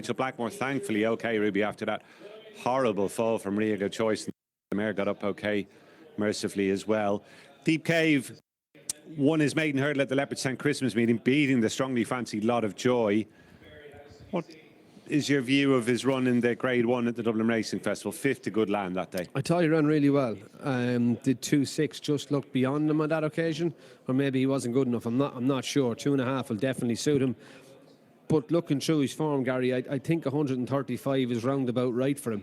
Rachel Blackmore, thankfully, okay, Ruby, after that horrible fall from Ria Good Choice. The mare got up okay, mercifully as well. Deep Cave won his maiden hurdle at the Leopardstown Christmas meeting, beating the strongly fancied Lot of Joy. What is your view of his run in the Grade 1 at the Dublin Racing Festival? Fifth to good land that day. I thought he ran really well. Did 2.6 just look beyond him on that occasion? Or maybe he wasn't good enough. I'm not sure. 2.5 will definitely suit him. But looking through his form, Gary, I think 135 is roundabout right for him.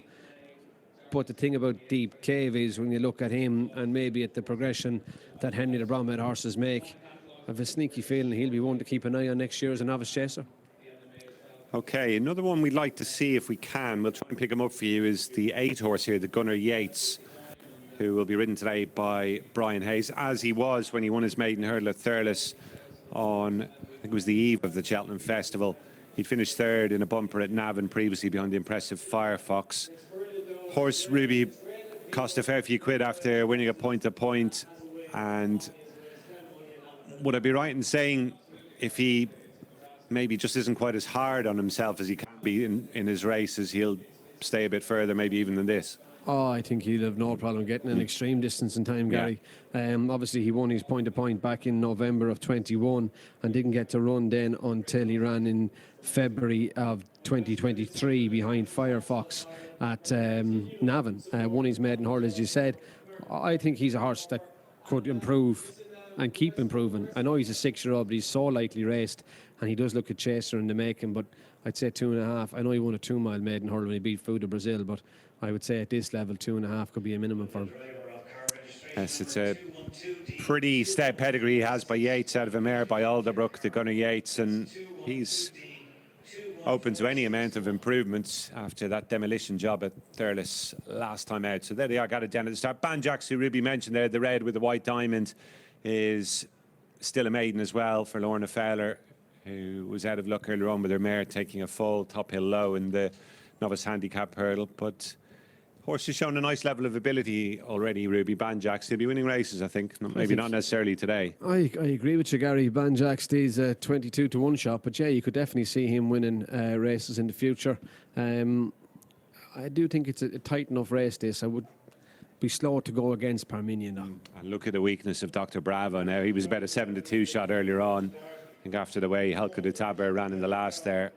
But the thing about Deep Cave is when you look at him and maybe at the progression that Henry the Bromhead horses make, I have a sneaky feeling he'll be one to keep an eye on next year as a novice chaser. Okay, another one we'd like to see if we can, we'll try and pick him up for you, is the 8 horse here, the Gunnar Yates, who will be ridden today by Brian Hayes, as he was when he won his maiden hurdle at Thurles on, I think it was the eve of the Cheltenham Festival. He'd finished third in a bumper at Navan previously behind the impressive Firefox. Horse Ruby cost a fair few quid after winning a point-to-point, and would I be right in saying if he maybe just isn't quite as hard on himself as he can be in his races, he'll stay a bit further maybe even than this? Oh, I think he'll have no problem getting an extreme distance in time, Gary. Obviously, he won his point-to-point back in November of 21 and didn't get to run then until he ran in February of 2023 behind Firefox at Navan. Won his maiden hurdle, as you said. I think he's a horse that could improve and keep improving. I know he's a 6-year-old, but he's so lightly raced, and he does look a chaser in the making, but I'd say 2.5. I know he won a 2-mile maiden hurdle when he beat Food of Brazil, but I would say at this level 2.5 could be a minimum for him. Yes, it's a pretty stout pedigree he has by Yates out of a mare by Alderbrook, the Gunnar Yates, and he's open to any amount of improvements after that demolition job at Thurles last time out. So there they are, got it down at the start. Banjax, who Ruby mentioned there, the red with the white diamond, is still a maiden as well for Lorna Fowler, who was out of luck earlier on with her mare taking a full top hill low in the novice handicap hurdle. But horse has shown a nice level of ability already, Ruby. Banjax, he'll be winning races, I think. Maybe not necessarily today. I agree with you, Gary. Banjax is a 22 to 1 shot, but yeah, you could definitely see him winning races in the future. I do think it's a tight enough race, this. I would be slow to go against Parmenion though. And look at the weakness of Dr. Bravo now. He was about a 7 to 2 shot earlier on. I think after the way Helka de Taber ran in the last there,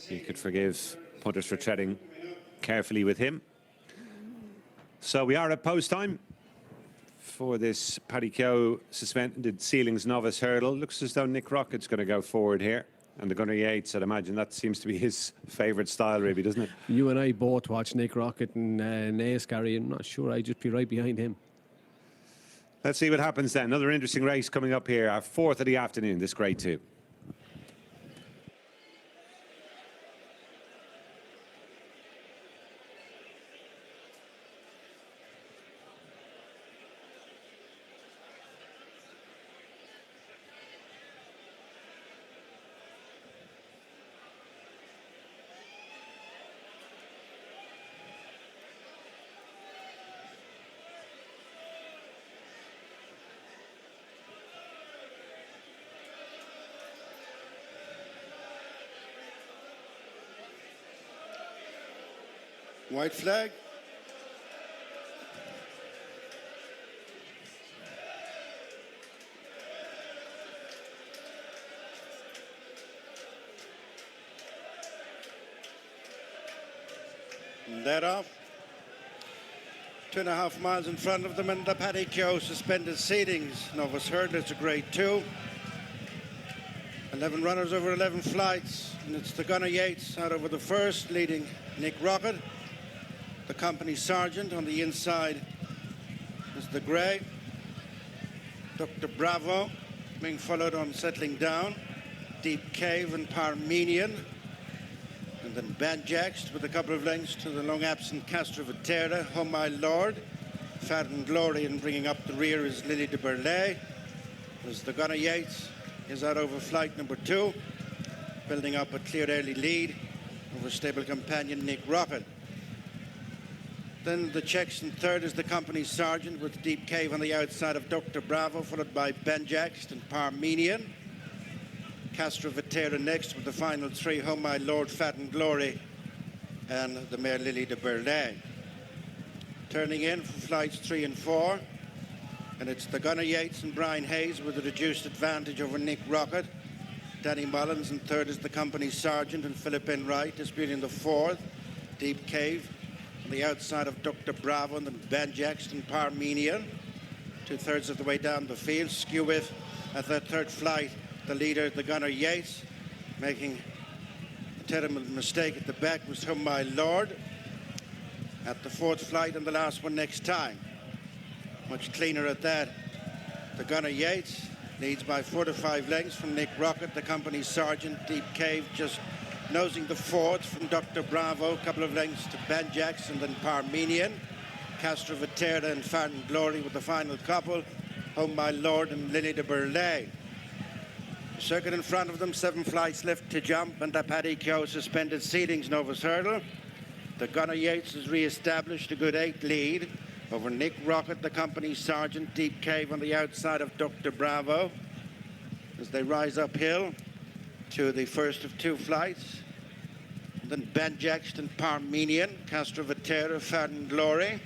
you could forgive punters for treading carefully with him. So we are at post time for this Paddy Keogh suspended ceilings novice hurdle. Looks as though Nick Rocket's going to go forward here. And the Gunnar Yates, I'd imagine that seems to be his favourite style, Ruby, doesn't it? You and I both watch Nick Rocket and Naas, Gary. I'm not sure I'd just be right behind him. Let's see what happens then. Another interesting race coming up here, our 4th of the afternoon, this Grade 2. White flag. And that off. 2.5 miles in front of them in the Paddy Keogh suspended seedings. Novice hurdle, it's a Grade 2. 11 runners over 11 flights. And it's the Gunnar Yates out over the first, leading Nick Rocket. The company sergeant on the inside is the grey. Dr. Bravo being followed on settling down. Deep Cave and Parmenion. And then Banjax with a couple of lengths to the long absent Castro Viterra. Oh My Lord. Fat and Glory, and bringing up the rear is Lily de Burlay. As the Gunnar Yates is out over flight number 2. Building up a clear early lead over stable companion Nick Rocket. Then the checks in third is the company sergeant with Deep Cave on the outside of Dr. Bravo, followed by Banjax and Parmenion. Castrovetera next with the final three, Home My Lord, Fat and Glory, and the mare Lily de Burlay. Turning in for flights 3 and 4, and it's the Gunnar Yates and Brian Hayes with a reduced advantage over Nick Rocket. Danny Mullins in third is the company Sergeant, and Philip Enright disputing the fourth. Deep Cave on the outside of Dr. Bravo, and then Ben Jackson, Parmenian. 2/3 of the way down the field. Skew with at that third flight, the leader, the Gunnar Yates, making a terrible mistake at the back was Home My Lord at the fourth flight, and the last one next time. Much cleaner at that. The Gunnar Yates leads by 4 to 5 lengths from Nick Rocket, the company Sergeant. Deep Cave just nosing the fourth from Dr. Bravo, a couple of lengths to Ben Jackson, then Parmenian. Castrovetera and Fat and Glory with the final couple, Home My Lord and Lily de Burlay. Circuit in front of them, 7 flights left to jump, and the Paddy Keogh suspended seedings Novus Hurdle. The Gunnar Yates has re-established a good 8 lead over Nick Rocket, the company Sergeant. Deep Cave on the outside of Dr. Bravo as they rise uphill to the first of 2 flights. And then Ben Jackson, Parmenian, Castrovetera, Fat and Glory,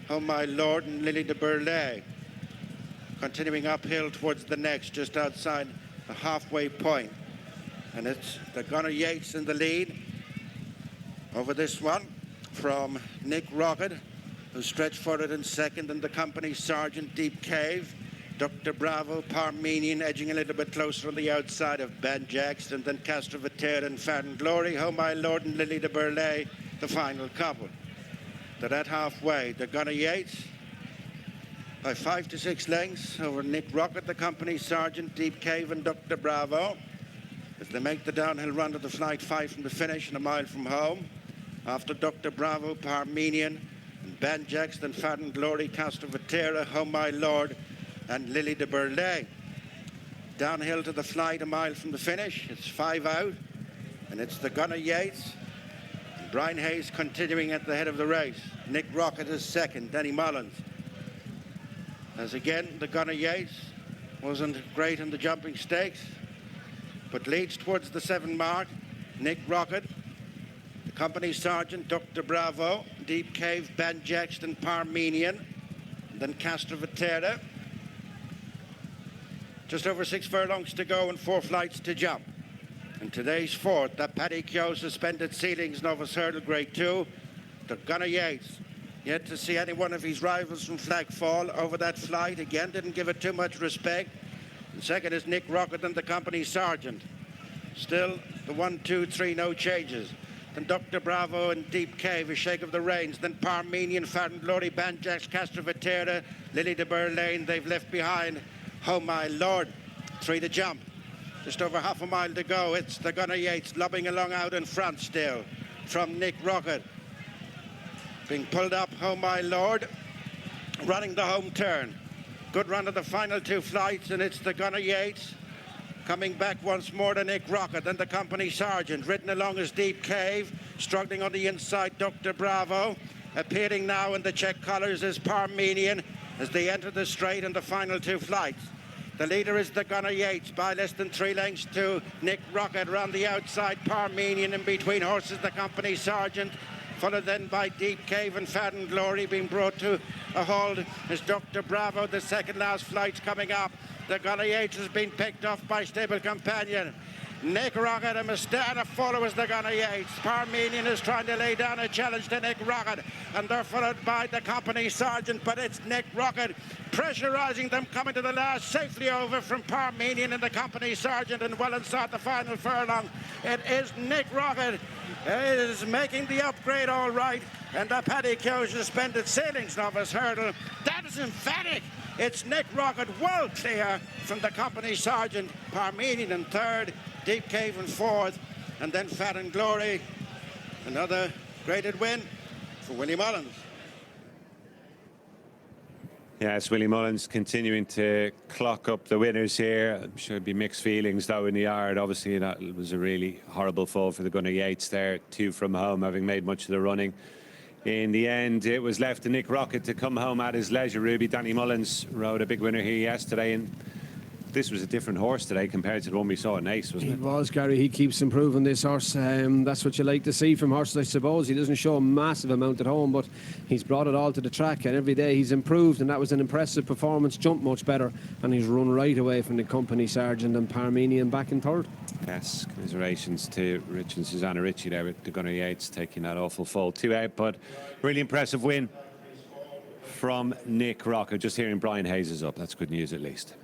Home My Lord and Lily de Burlay. Continuing uphill towards the next, just outside the halfway point. And it's the Gunnar Yates in the lead over this one from Nick Rocket, who stretched forward in second, and the company Sergeant. Deep Cave, Dr. Bravo, Parmenian edging a little bit closer on the outside of Ben Jackson, then Castrovetera and Fat and Glory, Home My Lord and Lily de Burlay, the final couple. To that halfway, the Gunnar Yates by 5 to 6 lengths over Nick Rocket, the company Sergeant. Deep Cave and Dr. Bravo as they make the downhill run to the flight 5 from the finish and a mile from home. After Dr. Bravo, Parmenian, and Ben Jackson, Fat and Glory, Castrovetera, Home My Lord and Lily de Burlay. Downhill to the flight a mile from the finish. It's 5 out, and it's the Gunnar Yates. And Brian Hayes continuing at the head of the race. Nick Rocket is second, Danny Mullins. As again, the Gunnar Yates wasn't great in the jumping stakes, but leads towards the 7 mark. Nick Rocket, the company Sergeant, Dr. Bravo, Deep Cave, Ben Jackson, Parmenian, and then Castrovetera. Just over 6 furlongs to go and 4 flights to jump. And today's fourth, the Paddy Keogh suspended ceilings Novus Hurdle Grade 2. The Gunnar Yates, yet to see any one of his rivals from flag fall over that flight. Again, didn't give it too much respect. And second is Nick Rocket and the company Sergeant. Still the 1, 2, 3, no changes. Then Dr. Bravo and Deep Cave, a shake of the reins. Then Parmenian, Fat and Glory, Ben Jackson, Castrovetera, Lily de Burlay. They've left behind Home My Lord. 3 to jump. Just over half a mile to go. It's the Gunnar Yates lobbing along out in front still from Nick Rocket. Being pulled up, Home My Lord, running the home turn. Good run of the final 2 flights, and it's the Gunnar Yates coming back once more to Nick Rocket, and the company Sergeant, ridden along as Deep Cave, struggling on the inside, Dr. Bravo, appearing now in the check colours is Parmenian as they enter the straight in the final 2 flights. The leader is the Gunnar Yates by less than 3 lengths to Nick Rocket. Around the outside, Parmenian in between horses, the company Sergeant, followed then by Deep Cave and Fat and Glory, being brought to a halt as Dr. Bravo, the second last flight's coming up. The Gunnar Yates has been picked off by stable companion Nick Rocket, and a follow as the Gunnar Yates. Parmenian is trying to lay down a challenge to Nick Rocket, and they're followed by the company Sergeant, but it's Nick Rocket pressurising them, coming to the last, safely over from Parmenian and the company Sergeant, and well inside the final furlong. It is Nick Rocket. It is making the upgrade all right, and the Paddy Keogh suspended ceilings Novus Hurdle. That is emphatic. It's Nick Rocket well clear from the company Sergeant. Parmenian in third, Deep Cave in fourth, and then Fat and Glory. Another graded win for Willie Mullins. Yes, Willie Mullins continuing to clock up the winners here. I'm sure there'd be mixed feelings though in the yard. Obviously that was a really horrible fall for the Gunnar Yates there. 2 from home, having made much of the running. In the end, it was left to Nick Rocket to come home at his leisure. Ruby, Danny Mullins rode a big winner here yesterday, and this was a different horse today compared to the one we saw in Ace, wasn't He it? was, Gary. He keeps improving this horse. That's what you like to see from horses, I suppose. He doesn't show a massive amount at home, but he's brought it all to the track, and every day he's improved, and that was an impressive performance. Jumped much better, and he's run right away from the company sergeant and Parmenian back in third. Yes, commiserations to Rich and Susanna Ritchie there with the Gunner Yates taking that awful fall 2 out, but really impressive win from Nick Rocker. Just hearing Brian Hayes is up, that's good news at least.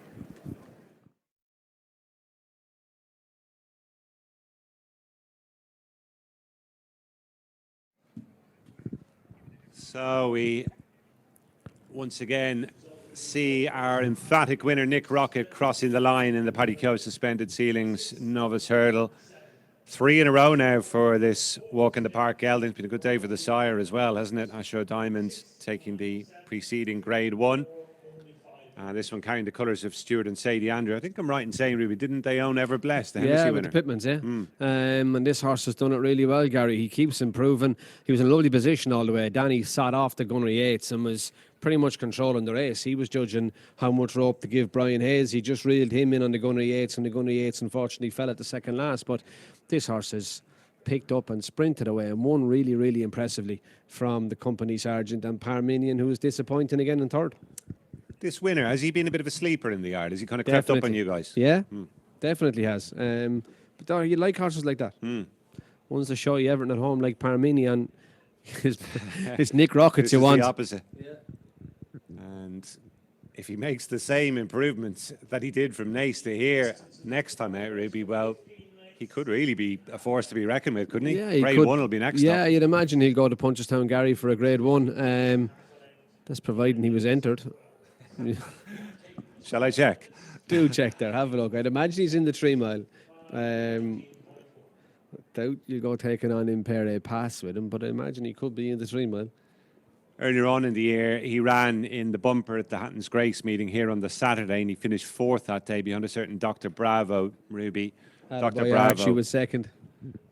So we once again see our emphatic winner Nick Rocket crossing the line in the Paddy Keogh suspended ceilings novice hurdle. 3 in a row now for this walk in the park gelding. It's been a good day for the sire as well, hasn't it? Ashro Diamond taking the preceding grade 1. This one carrying the colours of Stuart and Sadie Andrew. I think I'm right in saying, Ruby, didn't they own Ever Blessed, the Hennessy winner? With the Pitmans, and this horse has done it really well, Gary. He keeps improving. He was in a lovely position all the way. Danny sat off the Gunner Yates and was pretty much controlling the race. He was judging how much rope to give Brian Hayes. He just reeled him in on the Gunner Yates, and the Gunner Yates unfortunately fell at the second last. But this horse has picked up and sprinted away and won really, really impressively from the company sergeant and Parmenian, who was disappointing again in third. This winner, has he been a bit of a sleeper in the yard? Has he kind of crept up on you guys? Yeah, definitely has. But you like horses like that. Ones that show you everything at home, like Parmenian. It's Nick Rockets you want. The opposite. Yeah. And if he makes the same improvements that he did from Nace to here next time out, Ruby, well, he could really be a force to be reckoned with, couldn't he? Yeah, he grade could. 1 will be next Yeah, up. you'd imagine he'll go to Punchestown, Gary, for a grade 1. That's providing he was entered. Shall I check? Do check there, have a look. I'd imagine he's in the 3 mile. Doubt you'll go taking on Impere Pass with him, but I imagine he could be in the 3 mile. Earlier on in the year, he ran in the bumper at the Hatton's Grace meeting here on the Saturday, and he finished 4th that day behind a certain Dr. Bravo, Ruby. Dr. Bravo. She was second.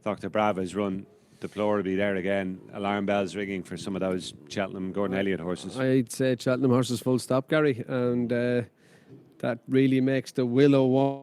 Dr. Bravo's run deplorably there again. Alarm bells ringing for some of those Cheltenham Gordon Elliott horses. I'd say Cheltenham horses full stop, Gary, and that really makes the Willow one